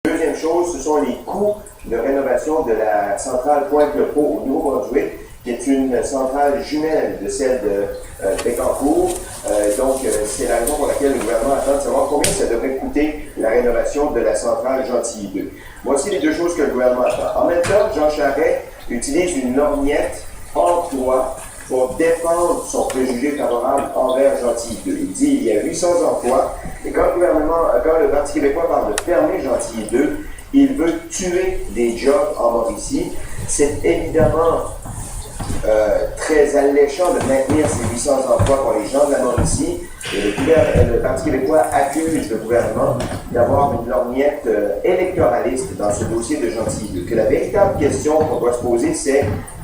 Deuxième chose, ce sont les coûts de rénovation de la centrale Pointe-le-Pont au Nouveau-Brunswick, qui est une centrale jumelle de celle de Bécancour. C'est la raison pour laquelle le gouvernement attend de savoir combien ça devrait coûter la rénovation de la centrale Gentilly 2. Voici les deux choses que le gouvernement attend. En même temps, Jean Charest utilise une lorgnette emploi pour défendre son préjugé favorable envers Gentilly 2. Il dit qu'il y a 800 emplois, et quand le Parti québécois parle de fermer Gentilly 2, il veut tuer des jobs en Mauricie. C'est évidemment très alléchant de maintenir ces 800 emplois pour les gens de la Mauricie. Et le Parti québécois accuse le gouvernement d'avoir une lorgnette électoraliste dans ce dossier de Gentilly 2. Que la véritable question qu'on doit se poser, c'est: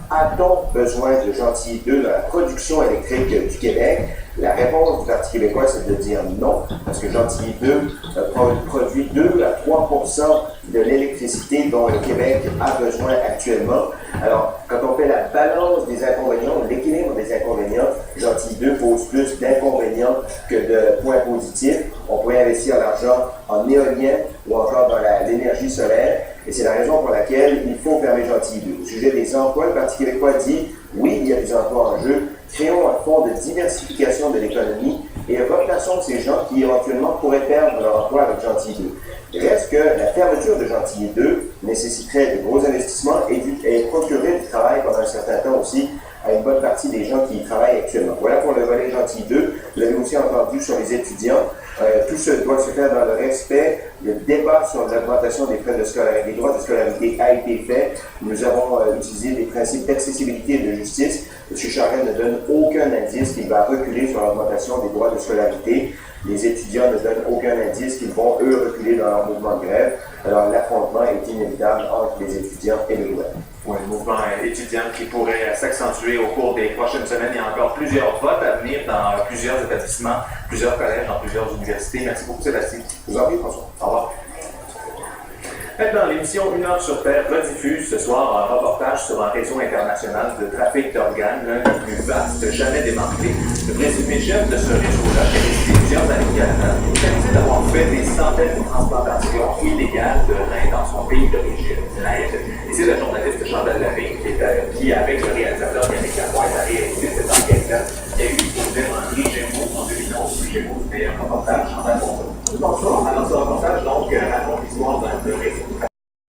a-t-on besoin de Gentilly 2 dans la production électrique du Québec? La réponse du Parti québécois, c'est de dire non, parce que Gentilly 2 produit 2 à 3% de l'électricité dont le Québec a besoin actuellement. Alors, quand on fait la balance des inconvénients, l'équilibre des inconvénients, Gentilly 2 pose plus d'inconvénients que de points positifs. On pourrait investir l'argent en éolien ou encore dans l'énergie solaire. Et c'est la raison pour laquelle il faut fermer Gentilly 2. Au sujet des emplois, le Parti québécois dit oui, il y a des emplois en jeu. Créons un fonds de diversification de l'économie et replaçons ces gens qui éventuellement pourraient perdre leur emploi avec Gentilly 2. Il reste que la fermeture de Gentilly 2 nécessiterait de gros investissements et procurerait du travail pendant un certain temps aussi à une bonne partie des gens qui y travaillent actuellement. Voilà pour le volet Gentilly 2. Vous l'avez aussi entendu sur les étudiants. Tout ce doit se faire dans le respect. Le débat sur l'augmentation des frais de scolarité, des droits de scolarité a été fait. Nous avons utilisé des principes d'accessibilité et de justice. M. Charest ne donne aucun indice qu'il va reculer sur l'augmentation des droits de scolarité. Les étudiants ne donnent aucun indice qu'ils vont, eux, reculer dans leur mouvement de grève. Alors, l'affrontement est inévitable entre les étudiants et le gouvernement. Oui, le mouvement étudiant qui pourrait s'accentuer au cours des prochaines semaines. Il y a encore plusieurs votes à venir dans plusieurs établissements, plusieurs collèges, dans plusieurs universités. Merci beaucoup, Sébastien. Je vous en prie, François. Au revoir. Maintenant, l'émission Une heure sur Terre rediffuse ce soir un reportage sur un réseau international de trafic d'organes, l'un des plus vastes jamais démantelé. Le présumé chef de ce réseau-là est resté plusieurs années au Canada, accusé d'avoir fait des centaines de transplantations illégales de reins dans son pays d'origine, l'Inde. Et c'est la journaliste Chantal Lavigne qui, avec le réalisateur